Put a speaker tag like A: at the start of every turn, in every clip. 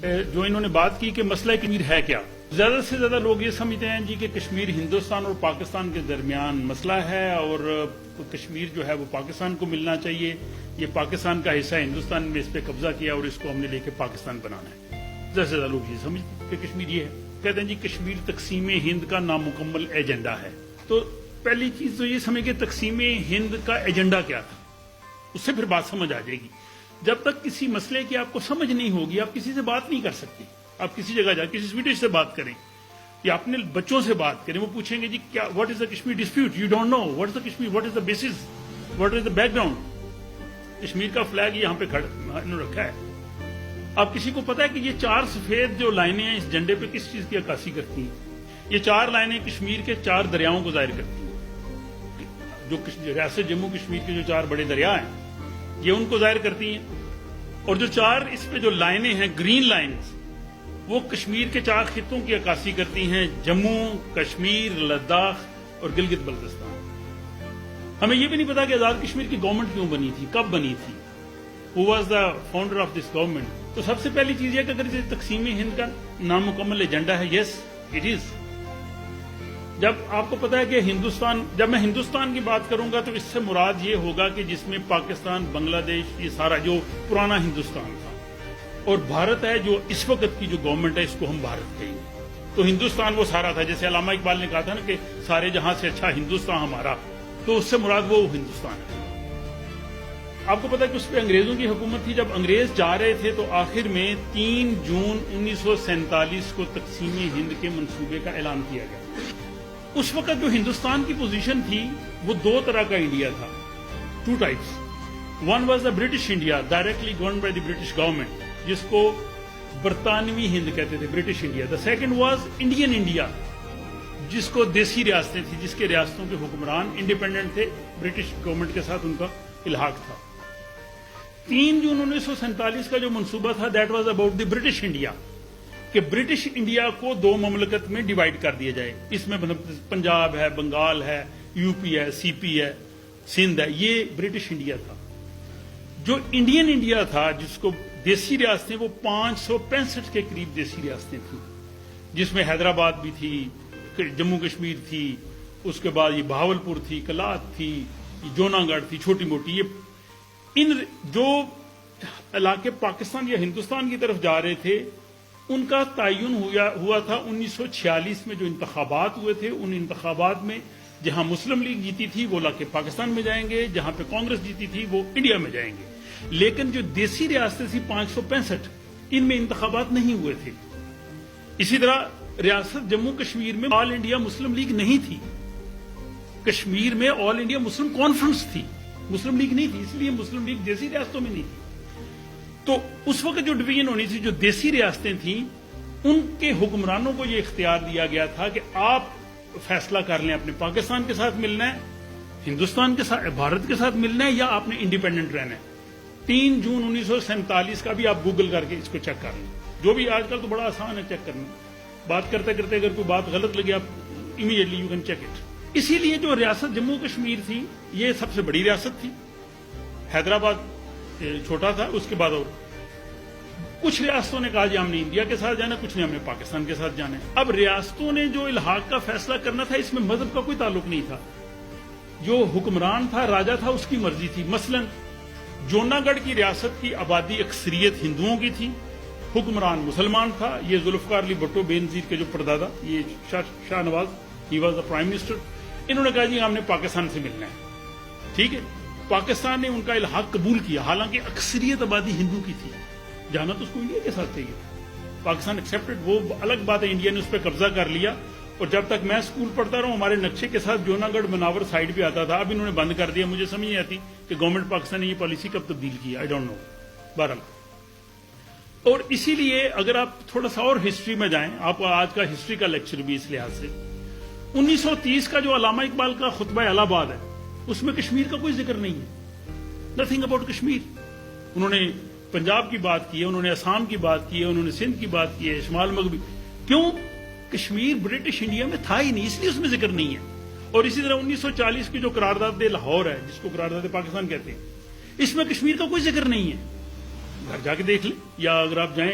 A: جو انہوں نے بات کی کہ مسئلہ کشمیر ہے کیا، زیادہ سے زیادہ لوگ یہ سمجھتے ہیں جی کہ کشمیر ہندوستان اور پاکستان کے درمیان مسئلہ ہے اور کشمیر جو ہے وہ پاکستان کو ملنا چاہیے، یہ پاکستان کا حصہ ہے، ہندوستان میں اس پہ قبضہ کیا اور اس کو ہم نے لے کے پاکستان بنانا ہے۔ زیادہ سے زیادہ لوگ یہ سمجھتے ہیں کہ کشمیر یہ ہے، کہتے ہیں جی کشمیر تقسیم ہند کا نامکمل ایجنڈا ہے۔ تو پہلی چیز تو یہ سمجھ کہ تقسیم ہند کا ایجنڈا کیا تھا، اس سے پھر بات سمجھ آ جائے گی۔ جب تک کسی مسئلے کی آپ کو سمجھ نہیں ہوگی آپ کسی سے بات نہیں کر سکتے۔ آپ کسی جگہ جا کسی سویڈش سے بات کریں یا اپنے بچوں سے بات کریں، وہ پوچھیں گے جی کیا what is the Kashmir dispute, you don't know what is the Kashmir, what is the basis, what is the background. Kashmir کا فلیگ یہاں پہ رکھا ہے، اب کسی کو پتا ہے کہ یہ 4 سفید جو لائنیں ہیں اس جھنڈے پہ کس چیز کی عکاسی کرتی ہیں؟ یہ 4 لائنیں کشمیر کے 4 دریاؤں کو ظاہر کرتی ہیں، جو ریاست جموں کشمیر کے جو 4 بڑے دریا ہیں یہ ان کو ظاہر کرتی ہیں، اور جو 4 اس پہ جو لائنیں ہیں گرین لائنز وہ کشمیر کے 4 خطوں کی عکاسی کرتی ہیں، جموں، کشمیر، لداخ اور گلگت بلتستان۔ ہمیں یہ بھی نہیں پتا کہ آزاد کشمیر کی گورنمنٹ کیوں بنی تھی، کب بنی تھی، who was the founder of this government. تو سب سے پہلی چیز یہ کہ اگر یہ تقسیم ہند کا نامکمل ایجنڈا ہے، یس اٹ از۔ جب آپ کو پتا ہے کہ جب میں ہندوستان کی بات کروں گا تو اس سے مراد یہ ہوگا کہ جس میں پاکستان، بنگلہ دیش، یہ سارا جو پرانا ہندوستان تھا، اور بھارت ہے جو اس وقت کی جو گورنمنٹ ہے اس کو ہم بھارت کہیں گے۔ تو ہندوستان وہ سارا تھا، جیسے علامہ اقبال نے کہا تھا نا کہ سارے جہاں سے اچھا ہندوستان ہمارا، تو اس سے مراد وہ ہندوستان ہے۔ آپ کو پتا ہے کہ اس پہ انگریزوں کی حکومت تھی، جب انگریز جا رہے تھے تو آخر میں 3 جون 1947 کو تقسیم ہند کے منصوبے کا اعلان کیا گیا۔ اس وقت جو ہندوستان کی پوزیشن تھی وہ 2 طرح کا انڈیا تھا، 2 types. One was the British India directly governed by the British government, جس کو برطانوی ہند کہتے تھے، British India. The second was Indian India, جس کو دیسی ریاستیں تھیں، جس کے ریاستوں کے حکمران انڈیپینڈنٹ تھے، برٹش گورنمنٹ کے ساتھ ان کا الحاق تھا۔ 3 جون 1947 کا جو منصوبہ تھا that was about the British India, کہ برٹش انڈیا کو 2 مملکت میں ڈیوائیڈ کر دیا جائے۔ اس میں پنجاب ہے، بنگال ہے، یو پی ہے، سی پی ہے، سندھ ہے، یہ برٹش انڈیا تھا۔ جو انڈین انڈیا تھا جس کو دیسی ریاستیں، وہ 565 کے قریب دیسی ریاستیں تھیں، جس میں حیدرآباد بھی تھی، جموں کشمیر تھی، اس کے بعد یہ بہاولپور تھی، کلات تھی، جونا گڑھ تھی، چھوٹی موٹی۔ ان جو علاقے پاکستان یا ہندوستان کی طرف جا رہے تھے ان کا تعین ہوا تھا 1946 میں، جو انتخابات ہوئے تھے ان انتخابات میں جہاں مسلم لیگ جیتی تھی وہ علاقے پاکستان میں جائیں گے، جہاں پہ کانگریس جیتی تھی وہ انڈیا میں جائیں گے۔ لیکن جو دیسی ریاستیں تھیں 565، ان میں انتخابات نہیں ہوئے تھے۔ اسی طرح ریاست جموں کشمیر میں آل انڈیا مسلم لیگ نہیں تھی، کشمیر میں آل انڈیا مسلم کانفرنس تھی، مسلم لیگ نہیں تھی، اس لیے مسلم لیگ دیسی ریاستوں میں نہیں تھی۔ تو اس وقت جو ڈویژن ہونی تھی، جو دیسی ریاستیں تھیں، ان کے حکمرانوں کو یہ اختیار دیا گیا تھا کہ آپ فیصلہ کر لیں اپنے پاکستان کے ساتھ ملنا ہے، ہندوستان کے ساتھ، بھارت کے ساتھ ملنا ہے، یا آپ نے انڈیپینڈنٹ رہنا ہے۔ 3 جون 1947 کا بھی آپ گوگل کر کے اس کو چیک کر لیں، جو بھی آج کل تو بڑا آسان ہے چیک کرنا، بات کرتے کرتے اگر کوئی بات غلط لگے آپ immediately you can check it. اسی لیے جو ریاست جموں کشمیر تھی یہ سب سے بڑی ریاست تھی، حیدرآباد چھوٹا تھا، اس کے بعد اور کچھ ریاستوں نے کہا جی ہم نے انڈیا کے ساتھ جانا ہے، کچھ نے ہمیں پاکستان کے ساتھ جانا ہے۔ اب ریاستوں نے جو الحاق کا فیصلہ کرنا تھا اس میں مذہب کا کوئی تعلق نہیں تھا، جو حکمران تھا، راجا تھا، اس کی مرضی تھی۔ مثلا جونا گڑھ کی ریاست کی آبادی اکثریت ہندوؤں کی تھی، حکمران مسلمان تھا، یہ ذوالفقار علی بھٹو بے نظیر کے جو پردادا، یہ Shah Nawaz, he was the prime minister, انہوں نے کہا جی ہم نے پاکستان سے ملنا ہے، ٹھیک ہے۔ پاکستان نے ان کا الحاق قبول کیا، حالانکہ اکثریت آبادی ہندو کی تھی، جانا تو اس کو انڈیا کے ساتھ چاہیے۔ پاکستان ایکسیپٹڈ، وہ الگ بات ہے، انڈیا نے اس پہ قبضہ کر لیا، اور جب تک میں اسکول پڑھتا رہا ہوں ہمارے نقشے کے ساتھ جونا گڑھ مناور سائڈ پہ آتا تھا، اب انہوں نے بند کر دیا، مجھے سمجھ نہیں آتی کہ گورنمنٹ پاکستان نے یہ پالیسی کب تبدیل کی، آئی ڈونٹ نو، بہرحال۔ اور اسی لیے اگر آپ تھوڑا سا اور ہسٹری میں جائیں، آپ کو آج کا ہسٹری کا لیکچر بھی اس لحاظ سے، 1930 کا جو علامہ اقبال کا خطبہ الہ آباد ہے اس میں کشمیر کا کوئی ذکر نہیں ہے، نتھنگ اباؤٹ کشمیر۔ انہوں نے پنجاب کی بات کی ہے، انہوں نے آسام کی بات کی ہے، انہوں نے سندھ کی بات کی ہے، شمال مغربی، کیوں؟ کشمیر برٹش انڈیا میں تھا ہی نہیں، اس لیے اس میں ذکر نہیں ہے۔ اور اسی طرح 1940 کی جو قرارداد لاہور ہے، جس کو قرارداد پاکستان کہتے ہیں، اس میں کشمیر کا کوئی ذکر نہیں ہے، گھر جا کے دیکھ لیں، یا اگر آپ جائیں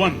A: 1।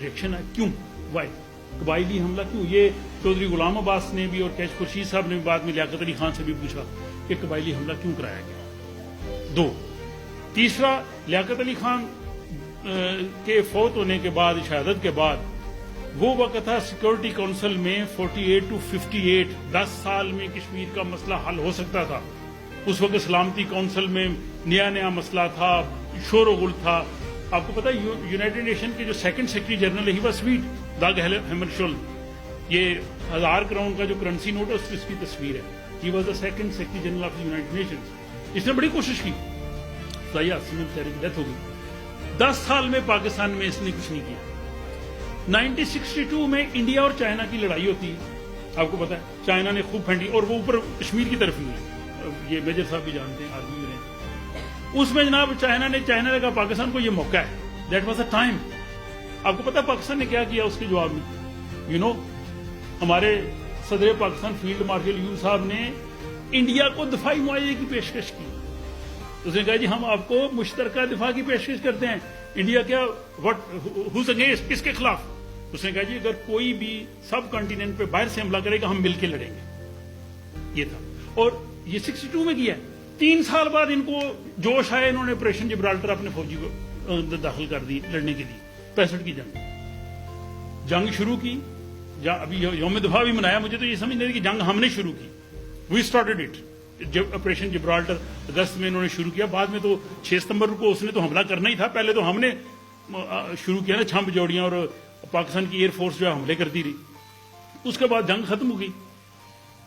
A: ریئیکشن آیا. کیوں؟ وائی؟ قبائلی حملہ کیوں؟ یہ چودھری غلام عباس نے بھی اور کیش خورشید صاحب نے بھی بعد میں لیاقت علی خان سے بھی پوچھا کہ قبائلی حملہ کیوں کرایا گیا. 2. تیسرا، لیاقت علی خان کے فوت ہونے کے بعد، شہادت کے بعد، وہ وقت تھا سیکورٹی کونسل میں 48 to 58، 10 سال میں کشمیر کا مسئلہ حل ہو سکتا تھا. اس وقت سلامتی کونسل میں نیا مسئلہ تھا، شور و غل تھا. آپ کو پتا یونائٹڈ نیشن کے جو second secretary general he was Swede, Dag Hammarskjold. یہ 1000 کروڑ کا جو کرنسی نوٹ ہے اس کی تصویر ہے. He was the second secretary general of United Nations. اس نے بڑی کوشش کی. فلائی حادثے میں بیچارے کی ڈیتھ ہو گئی. 10 سال میں پاکستان میں اس نے کچھ نہیں کیا. 1962 میں انڈیا اور چائنا کی لڑائی ہوتی ہے. آپ کو پتا ہے چائنا نے خوب پھینٹی، اور وہ اوپر کشمیر کی طرف ہی ہوئی. یہ میجر صاحب بھی جانتے ہیں، آرمی میں رہے. اس میں جناب چائنا نے کہا پاکستان کو یہ موقع ہے. That was a time. آپ کو پتا پاکستان نے کیا کیا اس کے جواب میں؟ ہمارے صدر پاکستان فیلڈ مارشل یو صاحب نے انڈیا کو دفاعی معاہدے کی پیشکش کی. اس نے کہا جی ہم آپ کو مشترکہ دفاع کی پیشکش کرتے ہیں. انڈیا کیا ہوز اگینسٹ، کس کے خلاف؟ اس نے کہا جی اگر کوئی بھی سب کانٹیننٹ پہ باہر سے حملہ کرے گا ہم مل کے لڑیں گے. یہ تھا. اور یہ 62 میں کیا. 3 سال بعد ان کو جوش آئے، انہوں نے آپریشن جبرالٹر اپنے فوجی کو داخل کر دی لڑنے کے لیے. 65 کی جنگ شروع کی. ابھی یوم دفاع بھی منایا. مجھے تو یہ سمجھ نہیں تھی کہ جنگ ہم نے شروع کی. We started it. جب آپریشن جبرالٹر اگست میں انہوں نے شروع کیا. بعد میں تو 6 ستمبر کو اس نے تو حملہ کرنا ہی تھا. پہلے تو ہم نے شروع کیا نا چھمپ جوڑیاں، اور پاکستان کی ایئر فورس جو ہے حملے کرتی رہی. اس کے بعد جنگ ختم ہو گئی.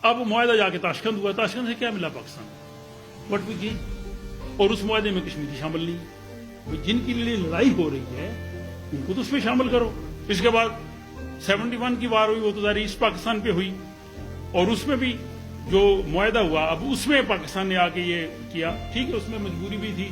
A: اب معاہدہ جا کے تاشکند ہوا. تاشکند سے کیا ملا پاکستان؟ What we gain. اور اس معاہدے میں کشمیری شامل نہیں. جن کے لیے لڑائی ہو رہی ہے ان کو تو اس میں شامل کرو. اس کے بعد 71 کی وار ہوئی، وہ تو ظاہر ایسٹ پاکستان پہ ہوئی، اور اس میں بھی جو معاہدہ ہوا اب اس میں پاکستان نے آ کے یہ کیا. ٹھیک ہے اس میں مجبوری بھی تھی.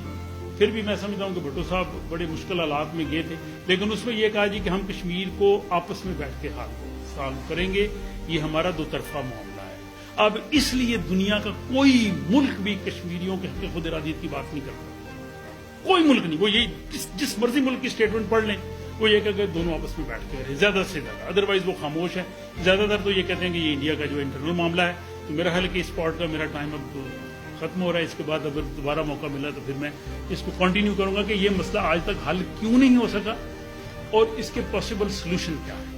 A: پھر بھی میں سمجھتا ہوں کہ بھٹو صاحب بڑے مشکل حالات میں گئے تھے، لیکن اس میں یہ کہا جی کہ ہم کشمیر کو آپس میں بیٹھ کے حل سالو کریں گے. یہ ہمارا 2 طرفہ معاملہ ہے. اب اس لیے دنیا کا کوئی ملک بھی کشمیریوں کے حق خود ارادیت کی بات نہیں کرتا. کوئی ملک نہیں. وہ یہ جس مرضی ملک کی اسٹیٹمنٹ پڑھ لیں، وہ یہ کہ دونوں آپس میں بیٹھ کے رہے زیادہ سے زیادہ. ادروائز وہ خاموش ہے. زیادہ تر تو یہ کہتے ہیں کہ یہ انڈیا کا جو انٹرنل معاملہ ہے. تو میرا خیال ہے کہ اس پارٹ کا میرا ٹائم اب ختم ہو رہا ہے. اس کے بعد اگر دوبارہ موقع ملا تو پھر میں اس کو کنٹینیو کروں گا کہ یہ مسئلہ آج تک حل کیوں نہیں ہو سکا اور اس کے پاسبل سولوشن کیا ہے.